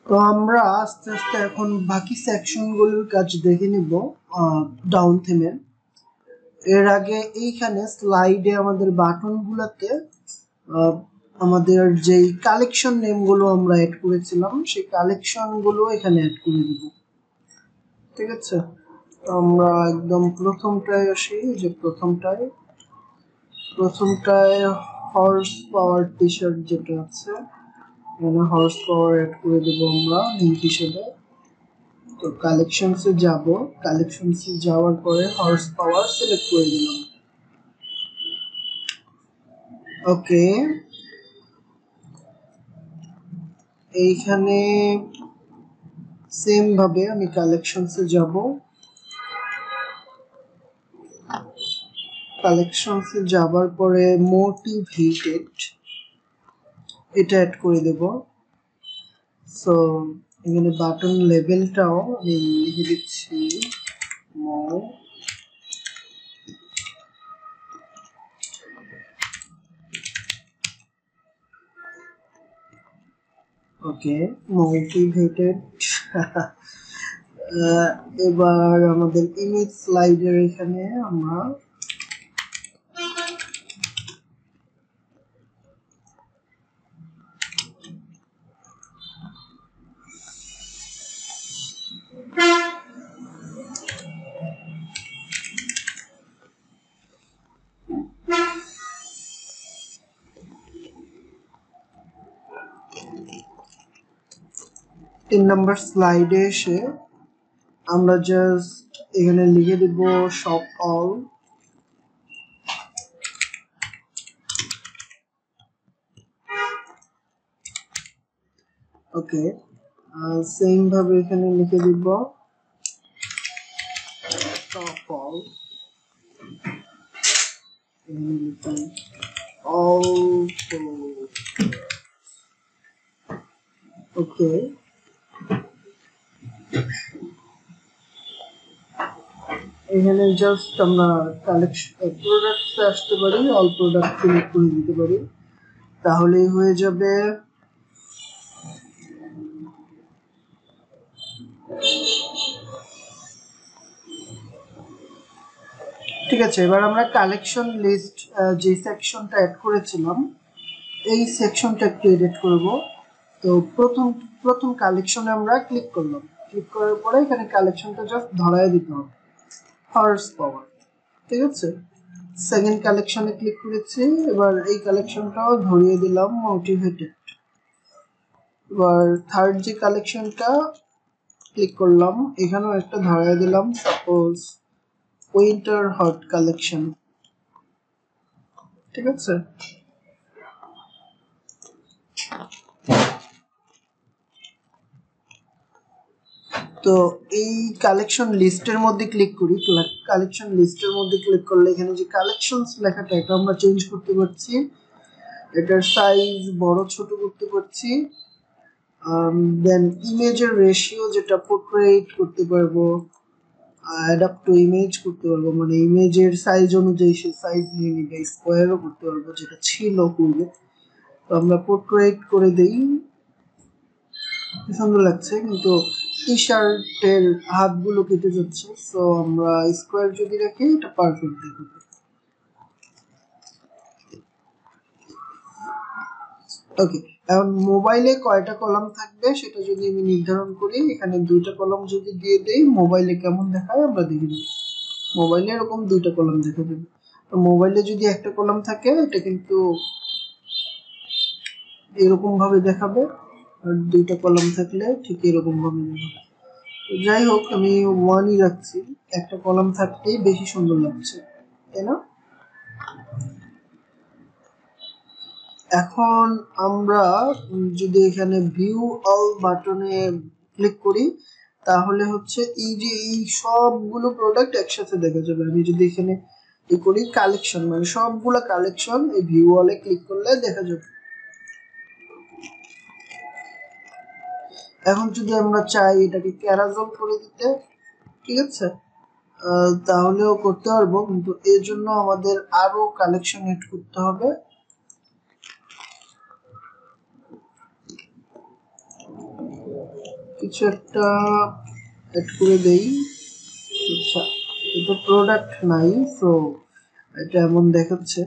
তো আমরা আস্তে আস্তে এখন বাকি সেকশনগুলোর কাজ দেখে নিব ডাউন থেমের। এর আগে এইখানে স্লাইডে আমাদের বাটনগুলোতে আমাদের যেই কালেকশন নেমগুলো আমরা অ্যাড করেছিলাম সেই কালেকশনগুলো এখানে অ্যাড করে দিব। ঠিক আছে, আমরা একদম প্রথমটায় আসি। যে প্রথমটায় হর্স পাওয়ার টি শার্ট যেটা আছে, এখানে হর্স পাওয়ার অ্যাড করে দেবো আমরা লিঙ্ক হিসেবে। তো কালেকশনসে যাব, কালেকশনসে যাওয়ার পরে হর্স পাওয়ার সিলেক্ট করে দিলাম। ওকে, এইখানে সেম ভাবে আমি কালেকশনসে যাব, কালেকশনসে যাবার পরে মোটিভেটেড এটা অ্যাড করে দেব। সো এখানে বাটন লেভেলটাও আমি লিখে দিচ্ছি ওকে মোটিভেটেড। এবার আমাদের ইমেজ স্লাইডের এখানে আমরা তিন নম্বর স্লাইডে এসে আমরা জাস্ট এখানে লিখে দিব শপ অল। ওকে, সেম ভাবে এখানে লিখে দিব শপ অল, ওকে। এখানে জাস্ট আমরা কালেকশন প্রোডাক্টসে আসতে পারি, অল প্রোডাক্ট সিলেক্ট করে দিতে পারি, তাহলেই হয়ে যাবে। ঠিক আছে, এবার আমরা কালেকশন লিস্ট যে সেকশনটা অ্যাড করেছিলাম এই সেকশনটা একটু এডিট করব। তো প্রথম কালেকশনে আমরা ক্লিক করলাম, ক্লিক করার পরে এখানে কালেকশনটা জাস্ট ধরায় দিতে হবে হর্স পাওয়ার। ঠিক আছে, সেকেন্ড কালেকশনে ক্লিক করেছি, এবার এই কালেকশনটাও ধরিয়ে দিলাম মোটিভেটেড। এবার থার্ড যে কালেকশনটা ক্লিক করলাম, এখানেও একটা ধরায় দিলাম সাপোজ উইন্টার হট কালেকশন। ঠিক আছে, তো এই কালেকশন লিস্টের মধ্যে ক্লিক করি। কালেকশন লিস্টের মধ্যে ক্লিক করলে এখানে যে কালেকশনস লেখাটা এটা আমরা চেঞ্জ করতে পারছি, এটার সাইজ বড় ছোট করতে পারছি। দেন ইমেজের রেশিও যেটা পোর্ট্রেট করতে পারবো, অ্যাডাপ্ট টু ইমেজ করতে পারবো, মানে ইমেজের সাইজ অনুযায়ী সে সাইজ নিয়ে নিবে, স্কোয়ারও করতে পারবো যেটা ছিল পূর্বে। তো আমরা পোর্ট্রেট করে দেই, সুন্দর লাগছে, কিন্তু টি শার্টের হাতগুলো কেটে যাচ্ছে। সো আমরা স্কোয়ার যদি রাখি এটা পারফেক্ট দেখাবে। ওকে, এখন মোবাইলে কয়টা কলাম থাকবে সেটা যদি আমি নির্ধারণ করি, এখানে দুইটা কলাম যদি দিয়ে দেই মোবাইলে কেমন দেখায় আমরা দেখে নিই। মোবাইলে এরকম দুইটা কলাম দেখা যাবে। তো মোবাইলে যদি একটা কলাম থাকে এটা কিন্তু এরকম ভাবে দেখাবে, আর দুইটা কলাম থাকলে ঠিক এরকম ভাবে দেখাবে। যাই হোক, আমি ওয়ানই রাখছি, একটা কলাম থাকতেই বেশি সুন্দর লাগছে, তাই না? এখন আমরা যদি এখানে ভিউ অল বাটনে ক্লিক করি তাহলে হচ্ছে এই যে এই সবগুলো প্রোডাক্ট একসাথে দেখা যাবে। আমি যদি এখানে করি কালেকশন, মানে সবগুলো কালেকশন এই ভিউ অলে ক্লিক করলে দেখা যাবে। এখন যদি আমরা চাই এটাকে ক্যারাজল করে দিতে, ঠিক আছে, তাহলেও করতে পারবো, কিন্তু এর জন্য আমাদের আরো কালেকশন এড করতে হবে। কিছু একটা অ্যাড করে দেই। আচ্ছা, এটা প্রোডাক্ট নাই, সো এটা এমন দেখাচ্ছে।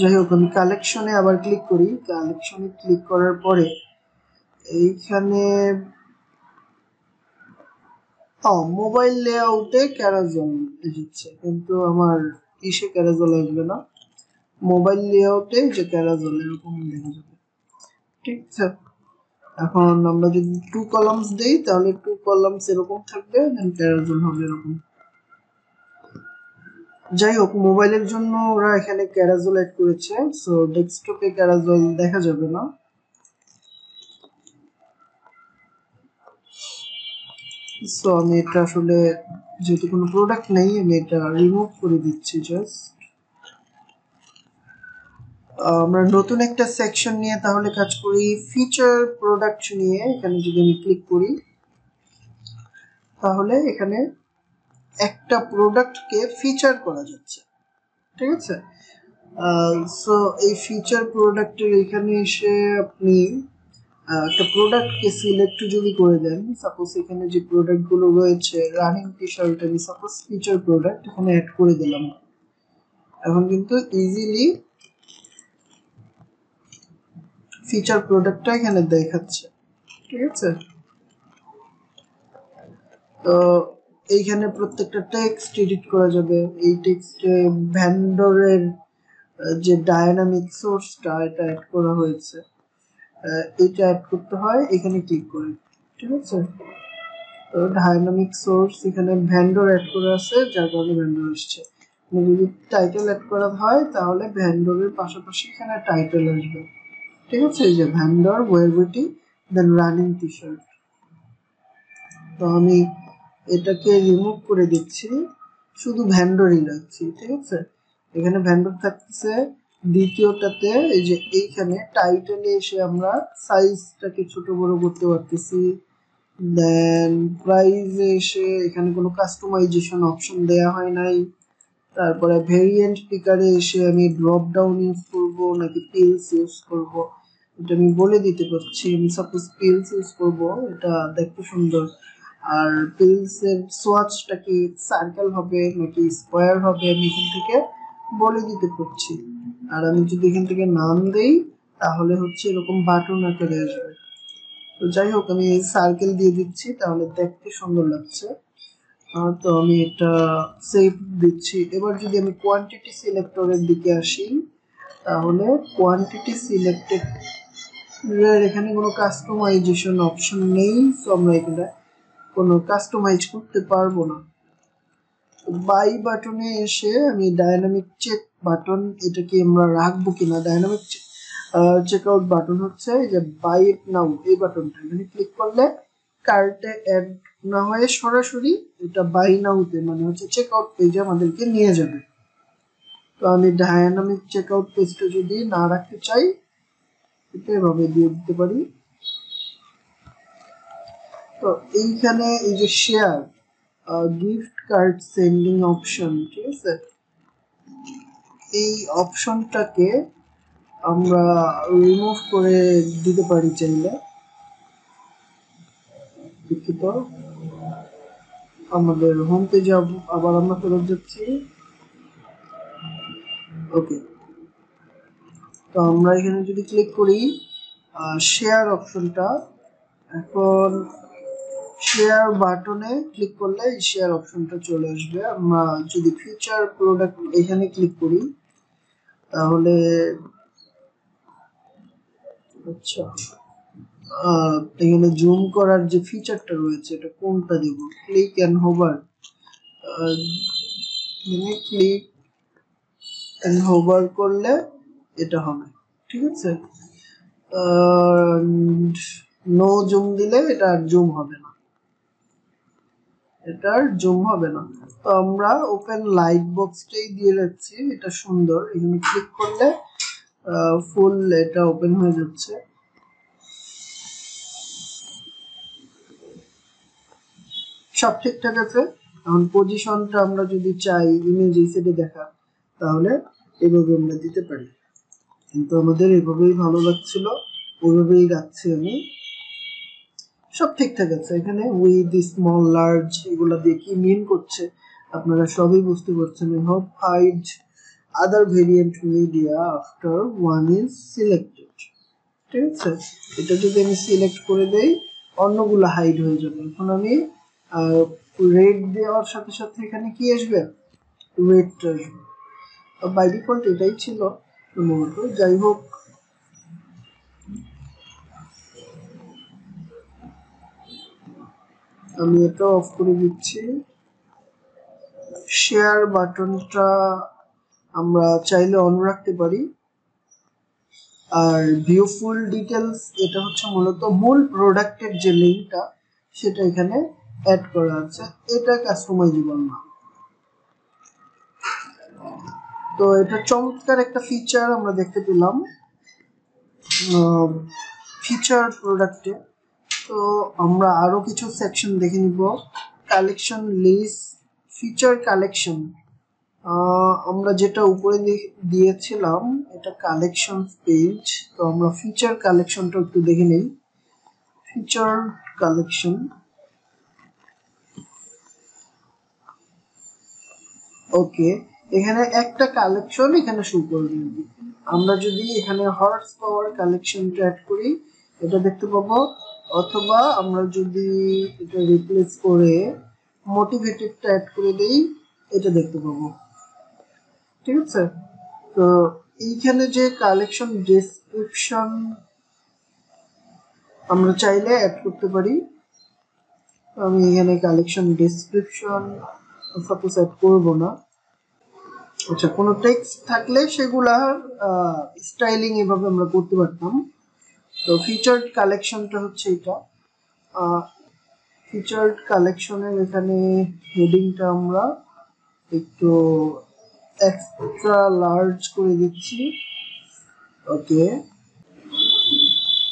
যাই হোক, আমি কালেকশনে আবার ক্লিক করি। কালেকশনে ক্লিক করার পরে এইখানে মোবাইল লেআউটে ক্যারাজল এসেছে, কিন্তু আমার ইসে ক্যারাজল আসবে না। মোবাইল লেআউটে যে ক্যারাজল এরকম দেখা যাবে। ঠিক আছে, এখন আমরা যদি 2 কলামস দেই তাহলে 2 কলামস এরকম থাকবে, দেন ক্যারাজল হবে এরকম। যাই হোক, মোবাইলের জন্য ওরা এখানে ক্যারাজল অ্যাড করেছে, সো ডেস্কটপে ক্যারাজল দেখা যাবে না। সো আমি এটা আসলে যেহেতু কোনো প্রোডাক্ট নেই, আমি এটা রিমুভ করে দিচ্ছি জাস্ট। আমরা নতুন একটা সেকশন নিয়ে তাহলে কাজ করি, ফিচার প্রোডাক্ট নিয়ে। এখানে যদি আমি ক্লিক করি তাহলে এখানে একটা প্রোডাক্টকে ফিচার করা যাচ্ছে। ঠিক আছে, সো এই ফিচার প্রোডাক্টের এখানে এসে আপনি একটা প্রোডাক্টকে সিলেক্ট যদি করে দেন, সাপোজ এখানে যে প্রোডাক্টগুলো রয়েছে রানিং টি শার্ট, আমি সাপোজ ফিচার প্রোডাক্ট এখানে অ্যাড করে দিলাম। এখন কিন্তু ইজিলি ফিচার প্রোডাক্টটা এখানে দেখাচ্ছে। ঠিক আছে, তো এইখানে প্রত্যেকটা টেক্সট এডিট করা যাবে। এই টেক্সটে ভেন্ডরের যে ডায়নামিক সোর্সটা এটা অ্যাড করা হয়েছে, এটা অ্যাড করতে হয় এখানে ক্লিক করে। ঠিক আছে, তো ডায়নামিক সোর্স এখানে ভেন্ডর অ্যাড করা আছে, যার কারণে ভেন্ডর আসছে। যদি টাইটেল অ্যাড করা হয় তাহলে ভেন্ডরের পাশাপাশি এখানে টাইটেল আসবে। ঠিক আছে, এই যে ভেন্ডর ওয়েবটি দেন রানিং টি শার্ট। তো আমি এটাকে রিমুভ করে দিচ্ছি, শুধু ভেন্ডরই রাখছি। ঠিক আছে, এখানে ভেন্ডর থাকতেছে। দ্বিতীয়টাতে এই যে এইখানে টাইটেলে এসে আমরা সাইজটাকে ছোট বড় করতে পারতেছি। দেন প্রাইসে এসে এখানে কোনো কাস্টমাইজেশন অপশন দেয়া হয় নাই। তারপরে ভেরিয়েন্ট পিকারে এসে আমি ড্রপ ডাউন ইউজ করব নাকি পিলস ইউজ করব এটা আমি বলে দিতে পারছি। আমি সাপোজ পিলস ইউজ করব, এটা দেখতে সুন্দর। আর পিলস এর সোয়াচটা কি সার্কেল হবে নাকি স্কোয়ার হবে আমি এখান থেকে বলে দিতে পারছি। আর আমি যদি এখান থেকে নাম দেই তাহলে হচ্ছে এরকম বাটন আকারে আসবে। তো যাই হোক, আমি সার্কেল দিয়ে দিচ্ছি, তাহলে দেখতে সুন্দর লাগছে। তো আমি এটা সেভ দিচ্ছি। এবার যদি আমি কোয়ান্টিটি সিলেক্টরের দিকে আসি তাহলে কোয়ান্টিটি সিলেক্টেড এখানে কোনো কাস্টমাইজেশন অপশন নেই, তো আমরা এখানে কোনো কাস্টমাইজ করতে পারবো না। বাই বাটনে এসে আমি ডায়নামিক চেক বাটন এটা কি আমরা রাখবো কিনা। ডায়নামিক চেক আউট বাটন হচ্ছে এই যে বাই নাও এই বাটনটা, এখানে ক্লিক করলে কার্টে অ্যাড না হয়ে সরাসরি এটা বাই নাওতে মানে হচ্ছে চেক আউট পেজে আমাদেরকে নিয়ে যাবে। তো আমি ডায়নামিক চেক আউট পেজটা যদি না রাখতে চাই এটা এভাবে দিয়ে দিতে পারি। তো এইখানে এই যে share gift card sending option, ঠিক আছে, এই অপশনটাকে আমরা রিমুভ করে দিতে পারি চাইলে। দুঃখিত, আমাদের হোম পেজে আবার আমরা ফেরত যাচ্ছি। ওকে, তো আমরা এখানে যদি ক্লিক করি শেয়ার অপশনটা, এখন শেয়ার বাটনে ক্লিক করলে শেয়ার অপশনটা চলে আসবে। আমরা যদি ফিচার প্রোডাক্ট এখানে ক্লিক করি তাহলে আচ্ছা এখানে জুম করার যে ফিচারটা রয়েছে এটা কোনটা দেব, click and hover, click and hover করলে এটা হবে। ঠিক আছে, নো জুম দিলে এটা জুম হবে না, এটার জুম হবে না। তো আমরা ওপেন লাইট বক্সটাই দিয়ে রাখছি, এটা সুন্দর। এখানে ক্লিক করলে ফুল এটা ওপেন হয়ে যাচ্ছে। সব ঠিকঠাক আছে। এখন পজিশনটা আমরা যদি চাই ইমেজ এই সাইডে দেখা তাহলে এভাবে আমরা দিতে পারি, কিন্তু আমাদের এভাবেই ভালো লাগছিল। ওইভাবেই রাখছি আমি। সব ঠিকঠাক আছে। এখানে উইথ স্মল লার্জ এগুলো দিয়ে কি মিন করছে আপনারা সবই বুঝতে পারছেন। I hope hide other variant media after one is selected. ঠিক আছে, এটা যদি আমি সিলেক্ট করে দেই অন্যগুলো হাইড হয়ে যাবে। এখন আমি রেড দেওয়ার সাথে সাথে এখানে কি আসবে, রেডটা আসবে। বাই ডিফল্ট এটাই ছিল সম্ভবত। যাই হোক, আমি এটা অফ করে দিচ্ছি। শেয়ার বাটনটা আমরা চাইলে অন রাখতে পারি। আর ভিউ ফুল ডিটেলস এটা হচ্ছে মূলত মূল প্রোডাক্টের যে লিঙ্কটা সেটা এখানে অ্যাড করা আছে, এটা কাস্টমাইজেবল না। তো এটা চমৎকার একটা ফিচার আমরা দেখতে পেলাম ফিচার প্রোডাক্টে। তো আমরা আরো কিছু সেকশন দেখে নিব। Collection list, feature collection. আমরা যেটা উপরে দিয়েছিলাম এটা কালেকশন পেজ, তো আমরা ফিচার কালেকশনটা একটু দেখে নেই। ফিচার কালেকশন, ওকে, এখানে একটা কালেকশন এখানে শো করবে। আমরা যদি এখানে হর্স পাওয়ার কালেকশনটা অ্যাড করি এটা দেখতে পাবো, অথবা আমরা যদি এটা রিপ্লেস করে মোটিভেটেডটা অ্যাড করে দেই এটা দেখতে পাবো। ঠিক আছে, তো এইখানে যে কালেকশন ডেসক্রিপশন আমরা চাইলে অ্যাড করতে পারি। আমি এখানে কালেকশন ডেসক্রিপশন সাপোজ অ্যাড করব না। আচ্ছা, কোনো টেক্সট থাকলে সেগুলা স্টাইলিং এভাবে আমরা করতে পারতাম। তো ফিচার্ড কালেকশনটা হচ্ছে এটা। ফিচার্ড কালেকশনের এখানে হেডিংটা আমরা একটু এক্সট্রা লার্জ করে দিচ্ছি। ওকে,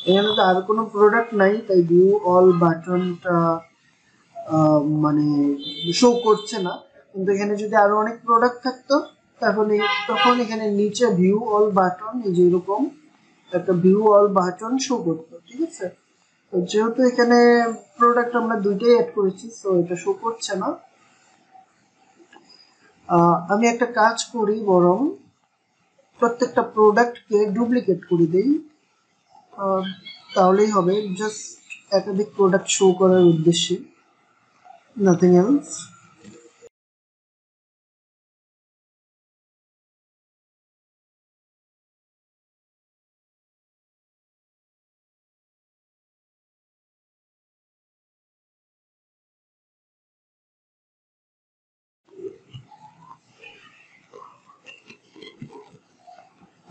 এখানে তো আর কোনো প্রোডাক্ট নাই, তাই ভিউ অল বাটনটা মানে শো করছে না। কিন্তু এখানে যদি আরো অনেক প্রোডাক্ট থাকতো তখন এখানে নিচে ভিউ অল বাটন এই যে এরকম একটা ভিউ অল বাটন শো করতো। ঠিক আছে, তো যেহেতু এখানে প্রোডাক্ট আমরা দুইটাই অ্যাড করেছি সো এটা শো করছে না। আমি একটা কাজ করি, বরং প্রত্যেকটা প্রোডাক্টকে ডুপ্লিকেট করে দেই, তাহলেই হবে। জাস্ট একাধিক প্রোডাক্ট শো করার উদ্দেশ্যে, নাথিং এলস।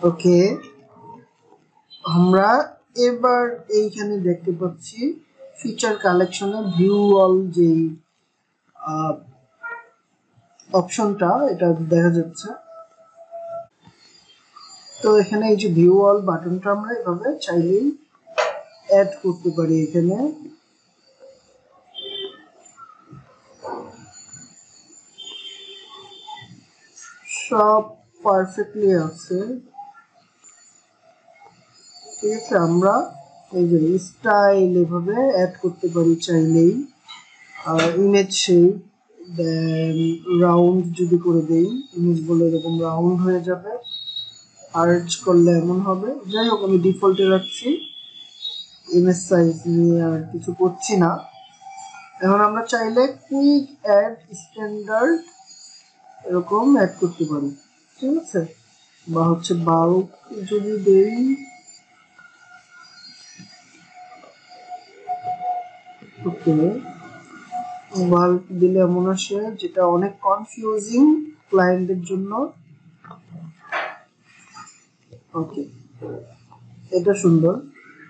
ওকে, আমরা এবার এইখানে দেখতে পাচ্ছি ফিচার কালেকশনে ভিউ অল যে অপশনটা এটা দেখা যাচ্ছে। তো এখানে এই যে ভিউ অল বাটনটা আমরা এভাবে চাইলেই অ্যাড করতে পারি। এখানে সব পারফেক্টলি আছে। ঠিক আছে, আমরা এই যে স্টাইল এভাবে অ্যাড করতে পারি চাইলেই। আর ইমেজ শেপ দেন রাউন্ড যদি করে দেই ইমেজগুলো এরকম রাউন্ড হয়ে যাবে, আর্চ করলে এমন হবে। যাই হোক, আমি ডিফল্টে রাখছি, ইমেজ সাইজ নিয়ে আর কিছু করছি না। এখন আমরা চাইলে কুইক অ্যাড স্ট্যান্ডার্ড এরকম অ্যাড করতে পারি। ঠিক আছে, বা হচ্ছে বাল্ক যদি দেই, ওকে, বাল্ক দিলে এমন আসে যেটা অনেক কনফিউজিং ক্লায়েন্টের জন্য। ওকে, এটা সুন্দর।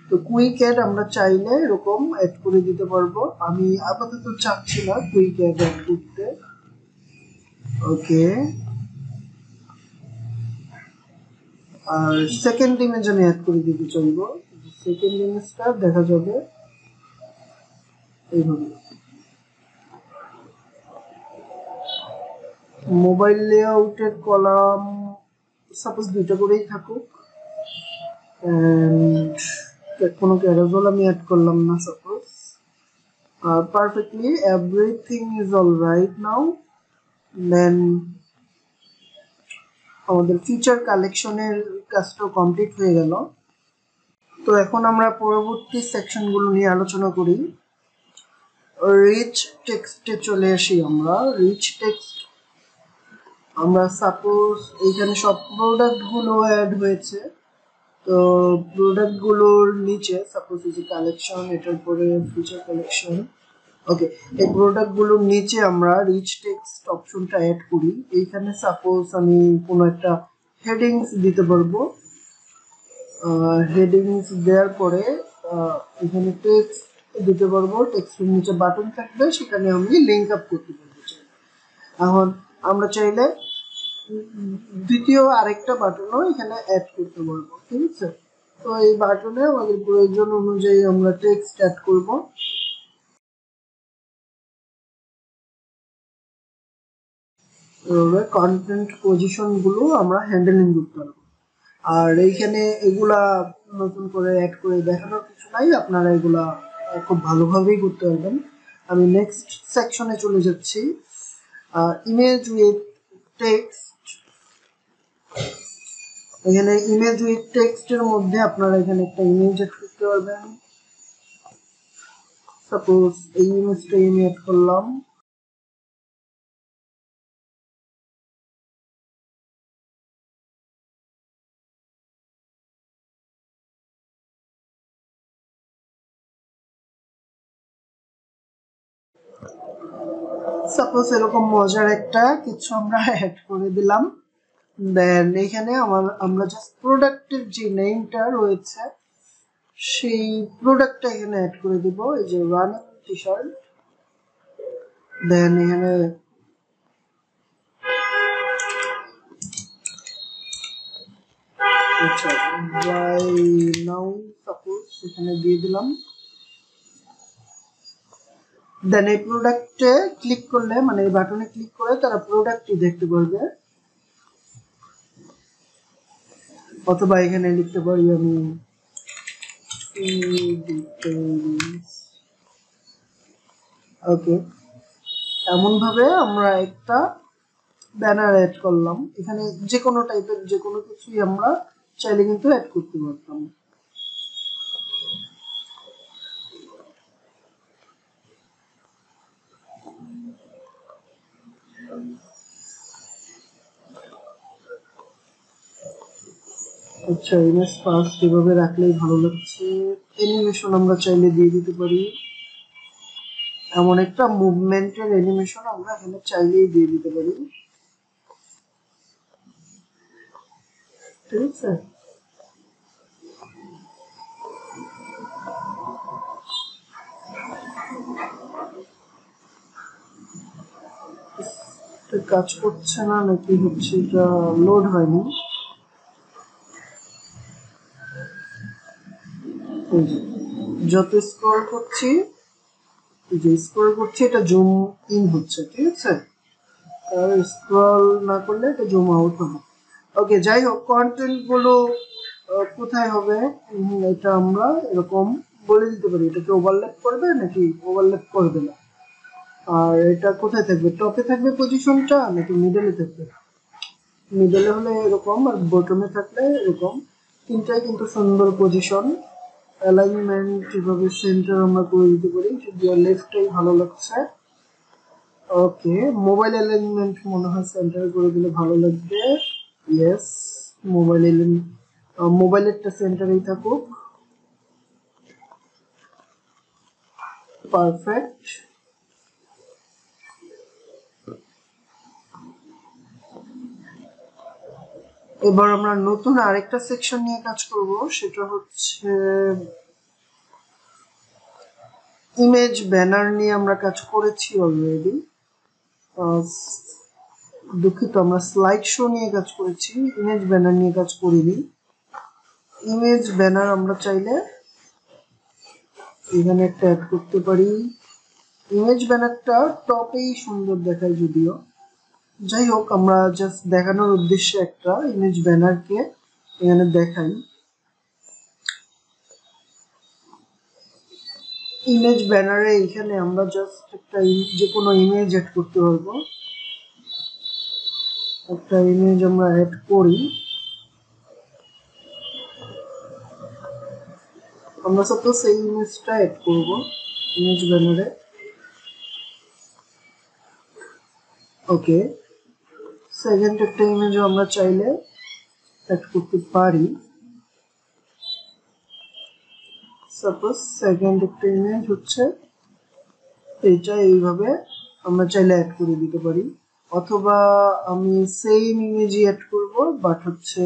তো কুইক অ্যাড আমরা চাইলে এরকম অ্যাড করে দিতে পারবো। আমি আপাতত চাচ্ছি না কুইক অ্যাড করতে। ওকে, আর সেকেন্ড ইমেজ আমি অ্যাড করে দিতে চাইবো। সেকেন্ড ইমেজটা দেখা যাবে এইভাবে। মোবাইল লেআউটের কলাম সাপোজ দুইটা করেই থাকুক, কোনো ক্যারাজল আমি অ্যাড করলাম না suppose. Perfectly everything is all right now. Then আমাদের ফিচার কালেকশনের কাজটা কমপ্লিট হয়ে গেল। তো এখন আমরা পরবর্তী সেকশনগুলো নিয়ে আলোচনা করি। রিচ টেক্সটে চলে আসি আমরা। রিচ টেক্সট আমরা সাপোজ এখানে সব প্রোডাক্টগুলো অ্যাড হয়েছে। তো প্রোডাক্টগুলোর নিচে সাপোজ এই যে কালেকশন, এটার পরে ফিচার কালেকশন, ওকে, এই প্রোডাক্টগুলোর নিচে আমরা রিচ টেক্সট অপশনটা অ্যাড করি। এইখানে সাপোজ আমি কোনো একটা হেডিংস দিতে পারবো। হেডিংস দেওয়ার পরে এখানে টেক্সট দিতে পারবো। টেক্সটের নিচে বাটন থাকবে, সেখানে আমি লিঙ্ক আপ করতে পারবো। এখন আমরা চাইলে দ্বিতীয় আরেকটা বাটনও এখানে অ্যাড করতে পারবো, ঠিক আছে? তো এই বাটনে আমাদের প্রয়োজন অনুযায়ী আমরা টেক্সট অ্যাড করব। এভাবে কন্টেন্ট পজিশন গুলো আমরা হ্যান্ডেলিং করতে পারবো। আর এইখানে এগুলা নতুন করে অ্যাড করে দেখানোর কিছু নাই, আপনারা এগুলা খুব ভালোভাবেই করতে পারবেন। আমি নেক্সট সেকশনে চলে যাচ্ছি, ইমেজ উইথ টেক্সট। এখানে ইমেজ উইথ টেক্সটের মধ্যে আপনারা এখানে একটা ইমেজ অ্যাড করতে পারবেন। সাপোজ এই ইমেজটা আমি অ্যাড করলাম। সাপোজ এরকম মজার একটা কিছু আমরা অ্যাড করে দিলাম। দেন এখানে আমরা জাস্ট প্রোডাক্টের যে নেমটা রয়েছে সেই প্রোডাক্টটা এখানে অ্যাড করে দিব। এই যে রানিং টি শার্ট। দেন এখানে আচ্ছা বাই নাও সাপোজ এখানে দিয়ে দিলাম। দেন এই প্রোডাক্টে ক্লিক করলে, মানে এই বাটনে ক্লিক করে তারা প্রোডাক্টটি দেখতে পারবে। অথবা এখানে লিখতে পারি আমি ওকে। এমন ভাবে আমরা একটা ব্যানার অ্যাড করলাম। এখানে যে কোনো টাইপের যে কোনো কিছুই আমরা চাইলে কিন্তু অ্যাড করতে পারতাম। আচ্ছা, ইমেজ ফার্স্ট এভাবে রাখলেই ভালো লাগছে। অ্যানিমেশন আমরা চাইলে দিয়ে দিতে পারি। এমন একটা মুভমেন্টের অ্যানিমেশন আমরা এখানে চাইলেই দিয়ে দিতে পারি, ঠিক আছে? কাজ করছে না নাকি হচ্ছে এটা লোড হয়নি। যত স্ক্রল করছি এটা জুম ইন হচ্ছে, ঠিক আছে? আর স্ক্রল না করলে এটা জুম আউট হবে। ওকে, যাই হোক, কন্টেন্ট গুলো কোথায় হবে এটা আমরা এরকম বলে দিতে পারি। এটাকে ওভারল্যাপ করবে নাকি ওভারল্যাপ করবে না। আর এটা কোথায় থাকবে, টপে থাকবে পজিশনটা নাকি মিডলে থাকবে? মিডলে হলে এরকম, আর বটমে থাকলে এরকম। তিনটাই কিন্তু সুন্দর পজিশন। অ্যালাইনমেন্ট এভাবে সেন্টার আমরা করে দিতে পারি, যদি লেফটটাই ভালো লাগছে। ওকে, মোবাইল অ্যালাইনমেন্ট মনে হয় সেন্টার করে দিলে ভালো লাগবে। ইয়েস, মোবাইলেরটা সেন্টারেই থাকুক। পারফেক্ট। এবার আমরা নতুন আরেকটা সেকশন নিয়ে কাজ করব, সেটা হচ্ছে ইমেজ ব্যানার নিয়ে আমরা কাজ করেছি অলরেডি। দুঃখিত, আমরা স্লাইড শো নিয়ে কাজ করেছি, ইমেজ ব্যানার নিয়ে কাজ করিনি। ইমেজ ব্যানার আমরা চাইলে এখানে একটা অ্যাড করতে পারি। ইমেজ ব্যানারটা টপেই সুন্দর দেখায় যদিও, যাই হোক আমরা জাস্ট দেখানোর উদ্দেশ্যে একটা ইমেজ ব্যানারকে এখানে দেখাই। ইমেজ ব্যানারে এখানে আমরা জাস্ট একটা যে কোনো ইমেজ অ্যাড করতে পারবো। একটা ইমেজ আমরা অ্যাড করি। আমরা সাপোজ এই ইমেজটা অ্যাড করব ইমেজ ব্যানারে। ওকে, সেকেন্ড একটা ইমেজও আমরা চাইলে অ্যাড করতে পারি। সাপোজ সেকেন্ড একটা ইমেজ হচ্ছে এইটা, এইভাবে আমরা চাইলে অ্যাড করে দিতে পারি। অথবা আমি সেম ইমেজই অ্যাড করব, বাট হচ্ছে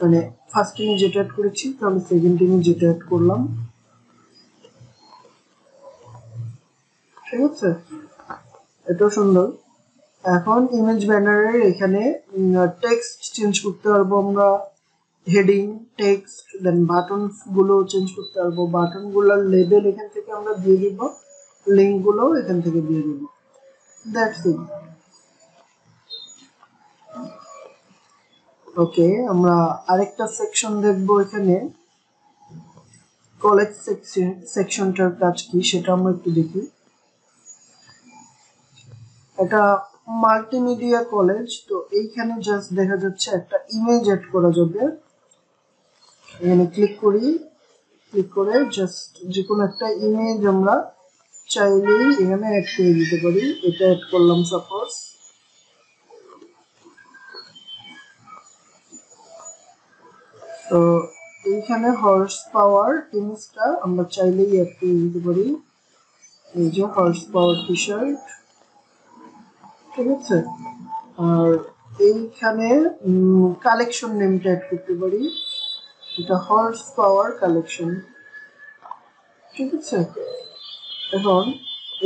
মানে ফার্স্ট ইমেজ যেটা অ্যাড করেছি তো আমি সেকেন্ড ইমেজ যেটা অ্যাড করলাম। ঠিক আছে, এটাও সুন্দর। এখন ইমেজ ব্যানারের এখানে টেক্সট চেঞ্জ করতে পারবো আমরা, হেডিং, টেক্সট, দেন বাটন গুলো চেঞ্জ করতে পারবো। বাটন গুলোর লেবেল এখান থেকে আমরা দিয়ে দিব, লিঙ্ক গুলো এখান থেকে দিয়ে দিব। That's it. ওকে, আমরা আরেকটা সেকশন দেখবো এখানে। কলেজ সেকশনটার কাজ কি সেটা আমরা একটু দেখি। এটা মাল্টিমিডিয়া কলেজ, তো এইখানে জাস্ট দেখা যাচ্ছে একটা ইমেজ অ্যাড করা যাবে। এখানে ক্লিক করি, ক্লিক করে জাস্ট যে কোনো একটা ইমেজ আমরা চাইলেই এখানে অ্যাড করে দিতে পারি। এটা অ্যাড করলাম সাপোজ। তো এইখানে হর্স পাওয়ার ইমেজটা আমরা চাইলেই অ্যাড করে দিতে পারি। এই যে হর্স পাওয়ার টি শার্ট, ঠিক আছে। আর এইখানে কালেকশন নেমটা অ্যাড করতে পারি, এটা হর্স পাওয়ার কালেকশন, ঠিক আছে। এখন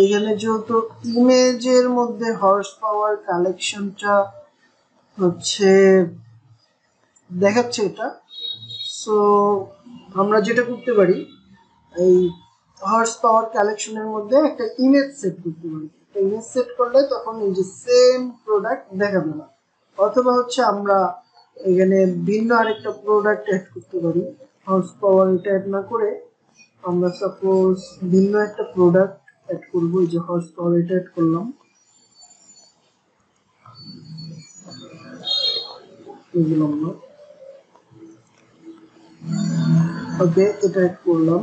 এখানে যেহেতু ইমেজের মধ্যে হর্স পাওয়ার কালেকশনটা হচ্ছে দেখাচ্ছে এটা, সো আমরা যেটা করতে পারি এই হর্স পাওয়ার কালেকশনের মধ্যে একটা ইমেজ সেট করতে পারি। একটা ইমেজ সেট করলে তখন এই যে সেম প্রোডাক্ট দেখাবে না। অথবা হচ্ছে আমরা এখানে ভিন্ন আরেকটা প্রোডাক্ট অ্যাড করতে পারি। হর্স পাওয়ার এটা অ্যাড না করে আমরা সাপোজ ভিন্ন একটা প্রোডাক্ট অ্যাড করবো। এই যে হর্স পাওয়ার এটা অ্যাড করলাম, বুঝলাম না। ওকে, এটা অ্যাড করলাম,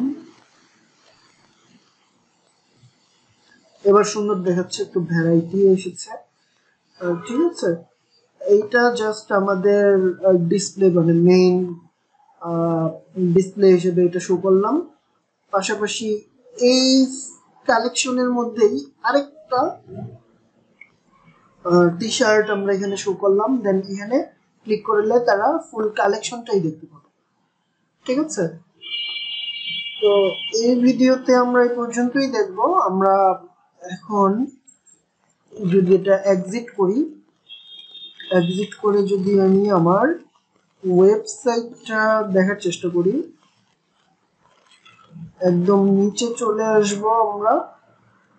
এবার সুন্দর দেখাচ্ছে, একটু ভ্যারাইটি এসেছে, ঠিক আছে। এইটা জাস্ট আমাদের ডিসপ্লে মানে মেইন ডিসপ্লে হিসেবে এটা শো করলাম। পাশাপাশি এই কালেকশনের মধ্যেই আরেকটা টি শার্ট আমরা এখানে শো করলাম। দেন এখানে ক্লিক করলে তারা ফুল কালেকশনটাই দেখতে পাবে, ঠিক আছে। তো এই ভিডিওতে আমরা এই পর্যন্তই দেখব। আমরা এখন যদি এটা এক্সিট করি, এক্সিট করে যদি আমি আমার ওয়েবসাইটটা দেখার চেষ্টা করি, একদম নিচে চলে আসব আমরা।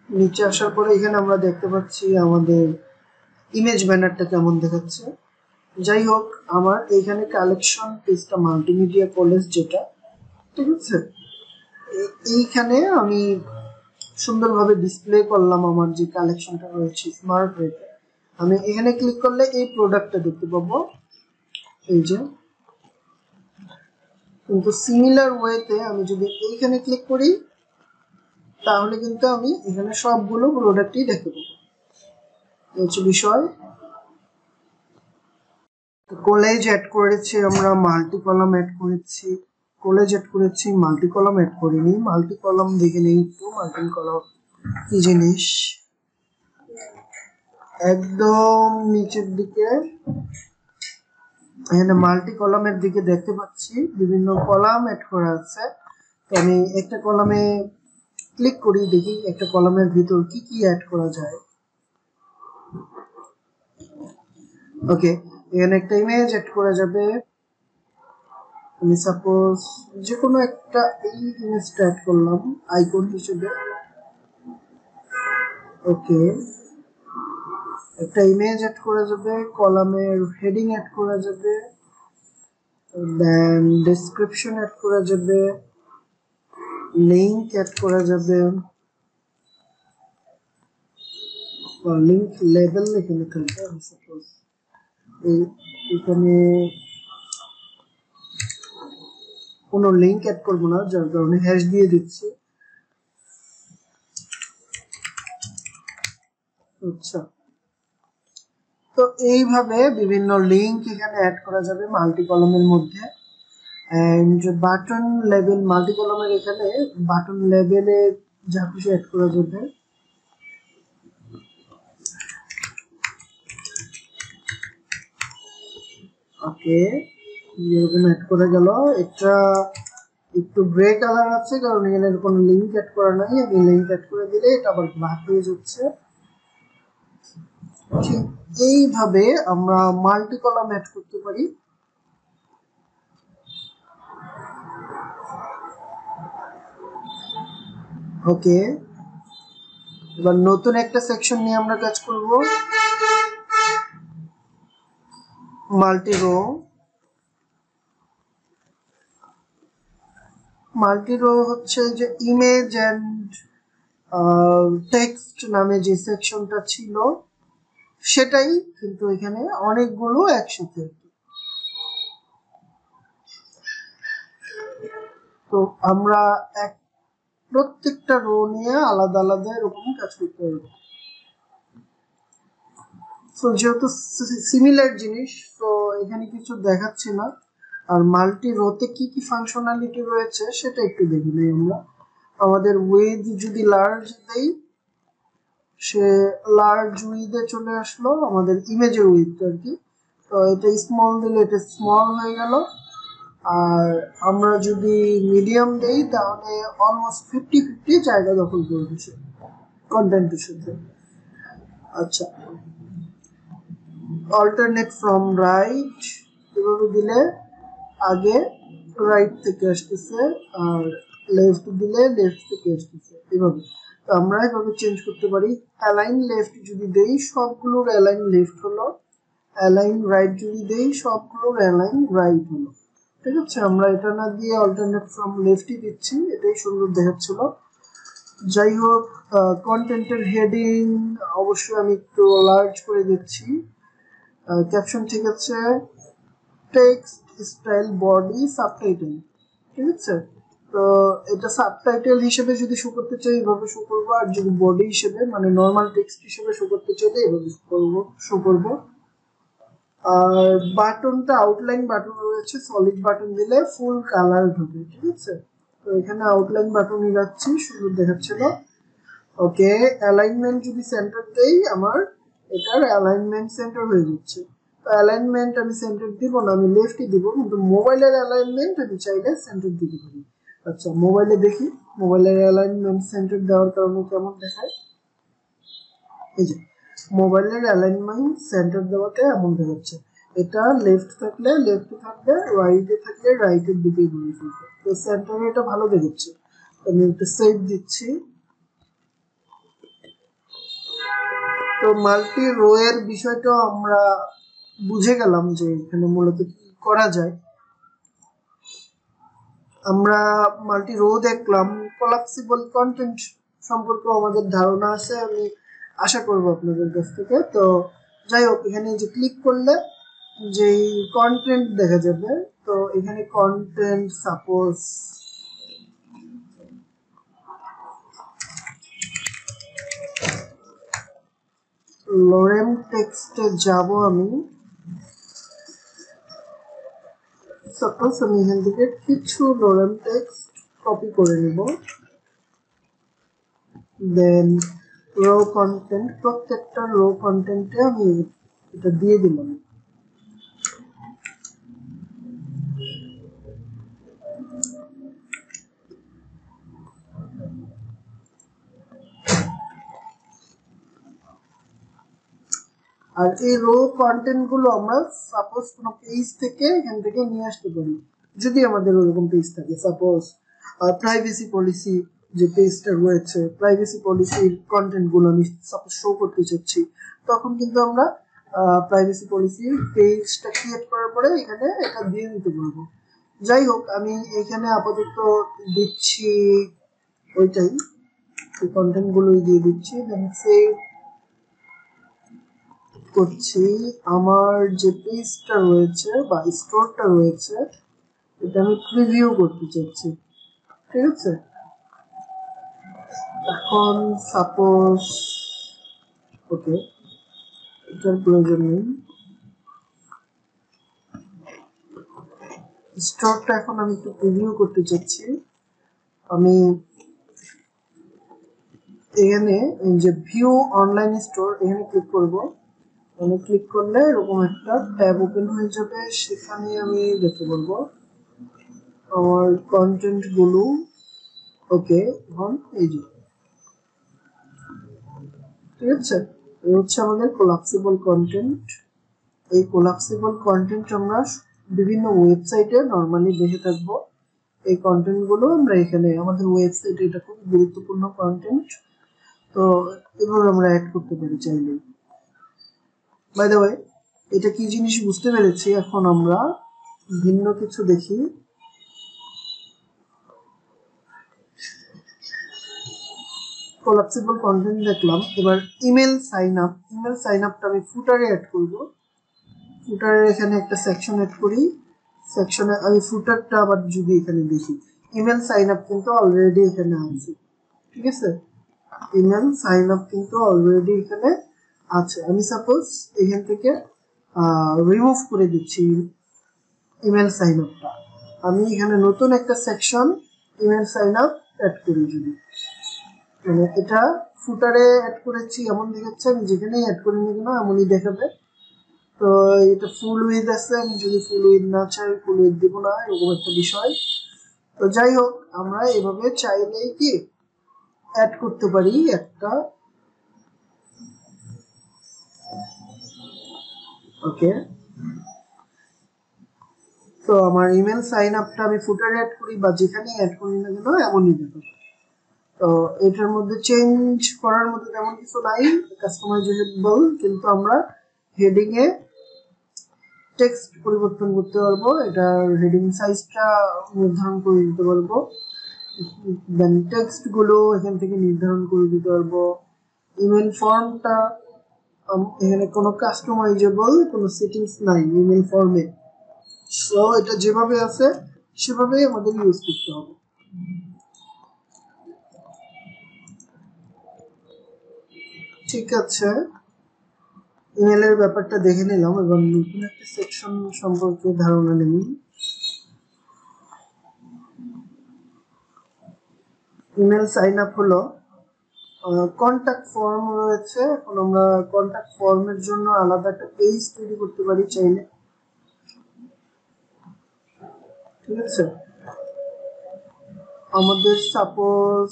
নিচে আসার পরে এখানে আমরা দেখতে পাচ্ছি আমাদের ইমেজ ব্যানারটা কেমন দেখাচ্ছে। যাই হোক, আমার এখানে কালেকশন পেজটা মাল্টিমিডিয়া কলেজ যেটা, ঠিক আছে, এইখানে আমি সুন্দরভাবে ডিসপ্লে করলাম আমার যে কালেকশনটা রয়েছে স্মার্ট ওয়েতে। আমি এখানে ক্লিক করলে এই প্রোডাক্টটা দেখতে পাবো, এই যে। কিন্তু সিমিলার ওয়েতে আমি যদি এইখানে ক্লিক করি তাহলে কিন্তু আমি এখানে সবগুলো প্রোডাক্টই দেখতে পাবো, এই হচ্ছে বিষয়। কলেজ অ্যাড করেছি আমরা, মাল্টি কলাম অ্যাড করেছি, কলেজ অ্যাড করেছি, মাল্টি কলাম অ্যাড করিনি। মাল্টি কলাম দেখে নেই একটু, মাল্টি কলাম কি জিনিস। একদম নিচের দিকে এখানে মাল্টি কলামের দিকে দেখতে পাচ্ছি বিভিন্ন কলাম অ্যাড করা আছে। তো আমি একটা কলামে ক্লিক করি, দেখি একটা কলামের ভিতর কি কি অ্যাড করা যায়। ওকে, এখানে একটা ইমেজ অ্যাড করা যাবে। আমি সাপোজ যে কোনো একটা এই ইমেজটা অ্যাড করলাম আইকন হিসেবে। ওকে, একটা ইমেজ অ্যাড করা যাবে, কলামের হেডিং অ্যাড করা যাবে। দেন ডেসক্রিপশন অ্যাড করা যাবে, লিংক অ্যাড করা যাবে, লিংক লেবেল এখানে থাকবে। সাপোজ এখানে কোনো লিংক অ্যাড করবো না, যার কারণে হ্যাশ দিয়ে দিচ্ছি। আচ্ছা, তো এইভাবে বিভিন্ন লিংক এখানে অ্যাড করা যাবে মাল্টি কলামের মধ্যে। এন্ড বাটন লেভেল মাল্টি কলামের এখানে বাটন লেভেলে যা খুশি অ্যাড করা যাবে। ওকে, এরকম অ্যাড করে গেল। এটা একটু গ্রে কালার আছে কারণ এখানে কোনো লিংক অ্যাড করা নাই। আমি লিংক অ্যাড করে দিলে এটা আবার ব্ল্যাক হয়ে যাচ্ছে। ঠিক এইভাবে আমরা মাল্টি কলাম অ্যাড করতে পারি। ওকে, এবার নতুন একটা সেকশন নিয়ে আমরা কাজ করব, মাল্টি রো। মাল্টি রো হচ্ছে যে ইমেজ এন্ড টেক্সট নামে যে সেকশনটা ছিল সেটাই, কিন্তু এখানে অনেকগুলো একসাথে। তো আমরা প্রত্যেকটা রো নিয়ে আলাদা আলাদা এরকম কাজ করতে পারবো। তো যেহেতু সিমিলার জিনিস, তো এখানে কিছু দেখাচ্ছি না। আর মাল্টি রোতে কি কি ফাংশনালিটি রয়েছে সেটা একটু দেখি নেই আমরা। আমাদের উইথ যদি লার্জ দেই, সে লার্জ উইথে চলে আসলো আমাদের ইমেজের উইথ আর কি। তো এটা স্মল দিলে এটা স্মল হয়ে গেল। আর আমরা যদি মিডিয়াম দেই তাহলে অলমোস্ট 50-50 জায়গা দখল করবে সে কন্টেন্টের সাথে। আচ্ছা, অল্টারনেট ফ্রম রাইট এভাবে দিলে আগে রাইট থেকে আসতেছে, আর লেফট দিলে লেফট থেকে আসতেছে এভাবে। তো আমরা এভাবে চেঞ্জ করতে পারি। অ্যালাইন লেফট যদি দেই সবগুলোর অ্যালাইন লেফট হলো, অ্যালাইন রাইট যদি দেই সবগুলোর অ্যালাইন রাইট হলো। ঠিক আছে, আমরা এটা না দিয়ে অল্টারনেট ফ্রম লেফটই দিচ্ছি, এটাই সুন্দর দেখাচ্ছিল। যাই হোক, কন্টেন্টের হেডিং অবশ্যই আমি একটু লার্জ করে দিচ্ছি। ক্যাপশন ঠিক আছে, টেক্সট স্টাইল বডি সাবটাইটেল। ঠিক আছে, তো এটা সাবটাইটেল হিসেবে যদি শো করতে চাই এভাবে শো করবো, আর যদি বডি হিসেবে মানে নর্মাল টেক্সট হিসেবে শো করতে চাইলে এভাবে শো করবো। আর বাটনটা আউটলাইন বাটন রয়েছে, সলিড বাটন দিলে ফুল কালার হবে। ঠিক আছে, তো এখানে আউটলাইন বাটনই রাখছি, সুন্দর দেখাচ্ছিল। ওকে, অ্যালাইনমেন্ট যদি সেন্টার দেই আমার এটার অ্যালাইনমেন্ট সেন্টার হয়ে যাচ্ছে। তো অ্যালাইনমেন্ট আমি সেন্টার দিব না, আমি লেফটই দিব, কিন্তু মোবাইলের অ্যালাইনমেন্ট আমি চাইলে সেন্টার দিতে পারি। আচ্ছা, মোবাইলে দেখি মোবাইলের অ্যালাইনমেন্ট সেন্টার দেওয়ার কারণে কেমন দেখায়। এই যে মোবাইলের অ্যালাইনমেন্ট সেন্টার দেওয়াতে এমন দেখাচ্ছে। এটা লেফট থাকলে লেফটে থাকবে, রাইটে থাকলে রাইটের দিকে ঘুরে ফিরবে। তো সেন্টারে এটা ভালো দেখাচ্ছে। আমি একটা সেভ দিচ্ছি। তো মাল্টি রো এর বিষয়টা আমরা বুঝে গেলাম যে এখানে মূলত কি করা যায়। আমরা মাল্টি রো দেখলাম, কোলাপসিবল কন্টেন্ট সম্পর্কে আমাদের ধারণা আছে, আমি আশা করব আপনাদের কাছ থেকে। তো যাই হোক, এখানে যে ক্লিক করলে যেই কন্টেন্ট দেখা যাবে, তো এখানে কন্টেন্ট সাপোজ লোরেম টেক্সটে যাব আমি। সাপোজ আমি এখান থেকে কিছু লোরেম টেক্সট কপি করে নেব, দেন রো কন্টেন্ট, প্রত্যেকটা রো কন্টেন্টে আমি এটা দিয়ে দিলাম। আর এই রো কন্টেন্ট গুলো আমরা সাপোজ কোনো পেজ থেকে এখান থেকে নিয়ে আসতে পারি, যদি আমাদের ওরকম পেজ থাকে। সাপোজ প্রাইভেসি পলিসি যে পেজটা রয়েছে, প্রাইভেসি পলিসির কন্টেন্ট গুলো আমি সাপোজ শো করতে চাচ্ছি, তখন কিন্তু আমরা প্রাইভেসি পলিসি পেজটা ক্রিয়েট করার পরে এখানে এটা দিয়ে দিতে পারবো। যাই হোক, আমি এখানে আপাতত দিচ্ছি ওইটাই, কন্টেন্ট গুলোই দিয়ে দিচ্ছি। দেন সেভ করছি। আমার যে পেজটা রয়েছে বা স্টোরটা রয়েছে এটা আমি প্রিভিউ করতে চাচ্ছি, ঠিক আছে। এখন সাপোজ ওকে, এটার প্রয়োজন নেই। স্টোরটা এখন আমি একটু প্রিভিউ করতে চাচ্ছি। আমি এখানে যে ভিউ অনলাইন স্টোর এখানে ক্লিক করব। আমি ক্লিক করলে এরকম একটা ট্যাব ওপেন হয়ে যাবে, সেখানে আমি দেখতে বলবো আমার কন্টেন্ট গুলো। ওকে, এখন এই যে ঠিক আছে, এই হচ্ছে আমাদের কোলাপসিবল কন্টেন্ট। এই কোলাপসিবল কন্টেন্ট আমরা বিভিন্ন ওয়েবসাইটে নরমালি দেখে থাকবো। এই কন্টেন্ট গুলো আমরা এখানে আমাদের ওয়েবসাইটে, এটা খুব গুরুত্বপূর্ণ কন্টেন্ট, তো এভাবে আমরা অ্যাড করতে পারি চাইলে। বাই দ্য ওয়ে, এটা কি জিনিস বুঝতে পেরেছি। এখন আমরা ভিন্ন কিছু দেখি। কোলাপসিবল কন্টেন্ট দেখলাম, এবার email sign up. Email sign আপটা আমি ফুটারে অ্যাড করব। ফুটারে এখানে একটা সেকশন অ্যাড করি। সেকশনে আমি ফুটারটা আবার যদি এখানে দেখি, ইমেল সাইন আপ কিন্তু অলরেডি এখানে আছে, ঠিক আছে। ইমেল সাইন আপ কিন্তু অলরেডি এখানে আছে। আমি সাপোজ এখান থেকে রিমুভ করে দিচ্ছি ইমেল সাইন আপটা। আমি এখানে নতুন একটা section email sign up add করি। যদি মানে এটা ফুটারে অ্যাড করেছি এমন দেখাচ্ছে, আমি যেখানেই অ্যাড করি না কেন এমনই দেখাবে। তো এটা ফুল উইথ আছে, আমি যদি ফুল উইথ না চাই ফুল উইথ দিব না, এরকম একটা বিষয়। তো যাই হোক, আমরা এভাবে চাইলেই কি অ্যাড করতে পারি একটা। ওকে, তো আমার ইমেল সাইন আপটা আমি ফুটারে অ্যাড করি বা যেখানেই অ্যাড করি না কেন এমনই দেখাবে। তো এটার মধ্যে চেঞ্জ করার মধ্যে তেমন কিছু নাই, কাস্টমাইজেবল, কিন্তু আমরা হেডিং এ টেক্সট পরিবর্তন করতে পারবো, এটার হেডিং সাইজটা নির্ধারণ করে দিতে পারবো। দেন টেক্সট গুলো এখান থেকে নির্ধারণ করে দিতে পারবো। ইমেল ফর্মটা এখানে কোনো কাস্টমাইজেবল কোনো সেটিংস নাই ইমেল ফর্মে, সো এটা যেভাবে আছে সেভাবেই আমাদের ইউজ করতে হবে। ঠিক আছে, ইমেলের ব্যাপারটা দেখে নিলাম। এবার নতুন একটা সেকশন সম্পর্কে ধারণা নেই। ইমেল সাইন আপ হলো, কন্ট্যাক্ট ফর্ম রয়েছে। এখন আমরা কন্ট্যাক্ট ফর্মের জন্য আলাদা একটা পেজ তৈরি করতে পারি চাইলে, ঠিক আছে। আমাদের সাপোজ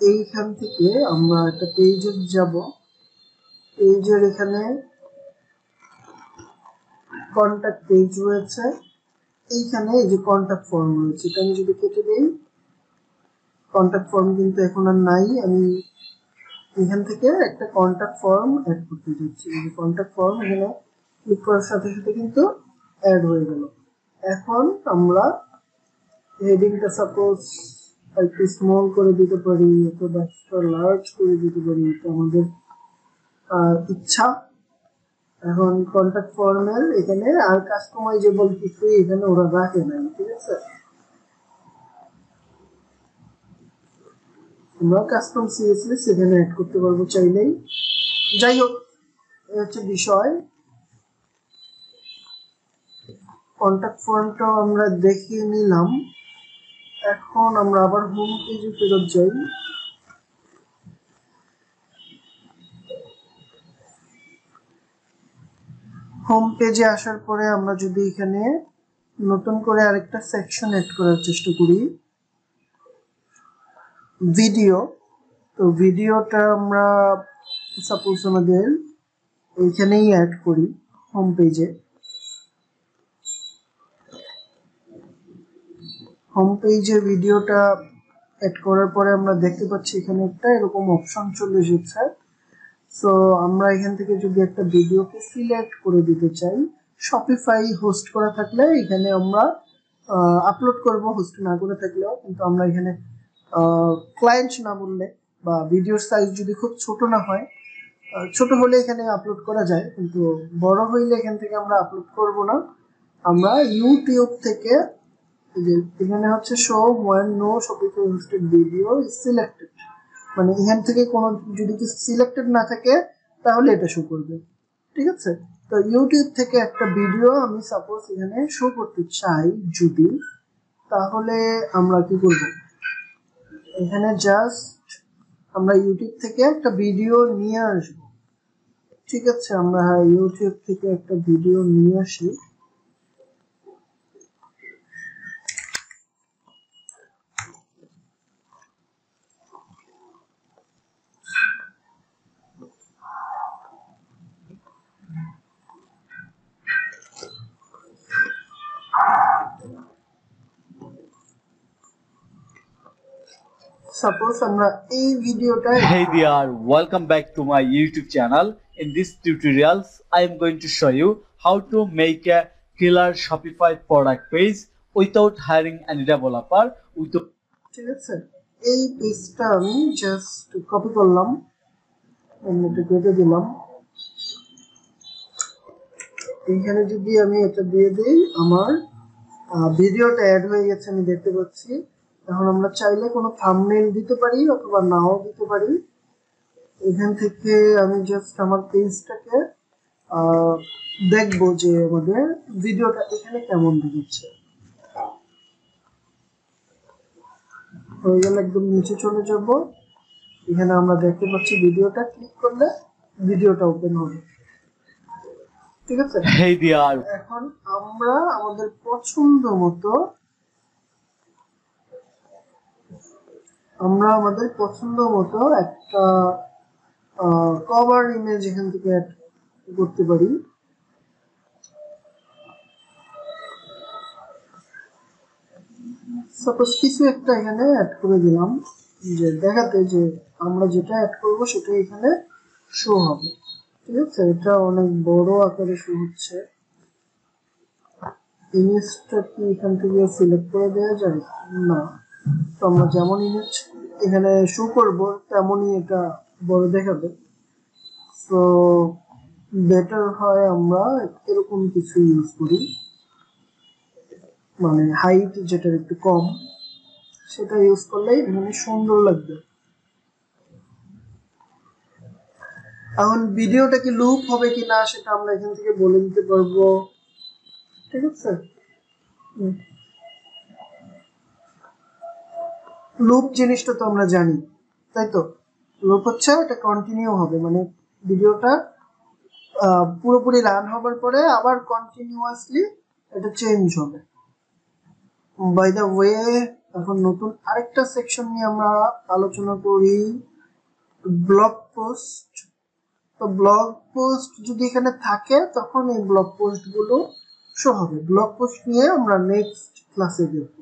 এইখান থেকে আমরা একটা পেজে যাব। পেজের এখানে কন্ট্যাক্ট পেজ রয়েছে, এইখানে এই যে কন্ট্যাক্ট ফর্ম রয়েছে, এটা আমি যদি কেটে দেই, কন্ট্যাক্ট ফর্ম কিন্তু এখন আর নাই। আমি এখান থেকে একটা কন্ট্যাক্ট ফর্ম অ্যাড করতে যাচ্ছি। এই যে কন্ট্যাক্ট ফর্ম, এখানে ক্লিক করার সাথে সাথে কিন্তু অ্যাড হয়ে গেল। এখন আমরা হেডিংটা সাপোজ একটু স্মল করে দিতে পারি অথবা এক্সট্রা লার্জ করে দিতে পারি, এটা আমাদের ইচ্ছা। এখন কন্ট্যাক্ট ফর্মের এখানে আর কাস্টমাইজেবল কিছুই এখানে ওরা রাখে নাই, ঠিক আছে। আমরা কাস্টম সিএসএস এখানে অ্যাড করতে পারবো চাইলেই। যাই হোক, এই হচ্ছে বিষয়। কন্ট্যাক্ট ফর্মটাও আমরা দেখিয়ে নিলাম। এখন আমরা আবার হোম পেজে ফেরত যাই। হোম পেজে আসার পরে আমরা যদি এখানে নতুন করে আরেকটা সেকশন অ্যাড করার চেষ্টা করি, ভিডিও। তো ভিডিওটা আমরা সাপোজ আমাদের এইখানেই অ্যাড করি হোম পেজে। হোম পেজে ভিডিওটা অ্যাড করার পরে আমরা দেখতে পাচ্ছি এখানে একটা এরকম অপশন চলে এসেছে, সো আমরা এখান থেকে যদি একটা ভিডিওকে সিলেক্ট করে দিতে চাই, শপিফাই হোস্ট করা থাকলে এখানে আমরা আপলোড করব, হোস্ট না করে থাকলেও। কিন্তু আমরা এখানে ক্লায়েন্ট না বললে বা ভিডিওর সাইজ যদি খুব ছোট না হয়, ছোট হলে এখানে আপলোড করা যায়, কিন্তু বড় হইলে এখান থেকে আমরা আপলোড করব না। আমরা ইউটিউব থেকে যে এখানে হচ্ছে show one no Shopify hosted video is selected, মানে এখান থেকে কোনো যদি কিছু সিলেক্টেড না থাকে তাহলে এটা শো করবে। ঠিক আছে, তো ইউটিউব থেকে একটা ভিডিও আমি সাপোজ এখানে শো করতে চাই যদি, তাহলে আমরা কি করব, এখানে জাস্ট আমরা ইউটিউব থেকে একটা ভিডিও নিয়ে আসব। ঠিক আছে, আমরা ইউটিউব থেকে একটা ভিডিও নিয়ে আসি। সাপোজ আমরা এই ভিডিওটা Hey there, welcome back to my YouTube channel. In this tutorials, I am going to show you how to make a killer Shopify product page without hiring any developer. ঠিক আছে, এই পেজটা আমি জাস্ট কপি করলাম, এটা কেটে দিলাম। এইখানে যদি আমি এটা দিয়ে দিই, আমার ভিডিওটা অ্যাড হয়ে গেছে, আমি দেখতে পাচ্ছি। এখন আমরা চাইলে কোনো থাম্বনেইল দিতে পারি অথবা নাও দিতে পারি। এখান থেকে আমি জাস্ট আমার পেজটাকে দেখবো যে আমাদের ভিডিওটা এখানে কেমন দেখাচ্ছে। হয়ে গেলে একদম নিচে চলে যাব, এখানে আমরা দেখতে পাচ্ছি ভিডিওটা, ক্লিক করলে ভিডিওটা ওপেন হবে। ঠিক আছে, Hey there. এখন আমরা আমাদের পছন্দ মতো একটা কভার ইমেজ এখান থেকে অ্যাড করতে পারি। সাপোজ কিছু একটা এখানে অ্যাড করে দিলাম, যে দেখাতে যে আমরা যেটা অ্যাড করব সেটা এখানে শো হবে। ঠিক আছে, এটা অনেক বড় আকারে শো হচ্ছে। ইমেজটা কি এখান থেকে সিলেক্ট করে দেওয়া যায়? না, তো আমরা যেমন ইমেজ এখানে শো করব তেমনই এটা বড় দেখাবে। তো বেটার হয় আমরা এরকম কিছু ইউজ করি, মানে হাইট যেটা একটু কম, সেটা ইউজ করলেই এখানে সুন্দর লাগবে। এখন ভিডিওটা কি লুপ হবে কিনা সেটা আমরা এখান থেকে বলে দিতে পারবো। ঠিক আছে, লুপ জিনিসটা তো আমরা জানি, তাই তো? লুপ হচ্ছে এটা কন্টিনিউ হবে, মানে ভিডিওটা পুরোপুরি রান হবার পরে আবার কন্টিনিউয়াসলি এটা চেঞ্জ হবে। বাই দ্য ওয়ে, এখন নতুন আরেকটা সেকশন নিয়ে আমরা আলোচনা করি, ব্লগ পোস্ট। তো ব্লগ পোস্ট যদি এখানে থাকে তখন এই ব্লগ পোস্ট গুলো শো হবে। ব্লগ পোস্ট নিয়ে আমরা নেক্সট ক্লাসে দেখব।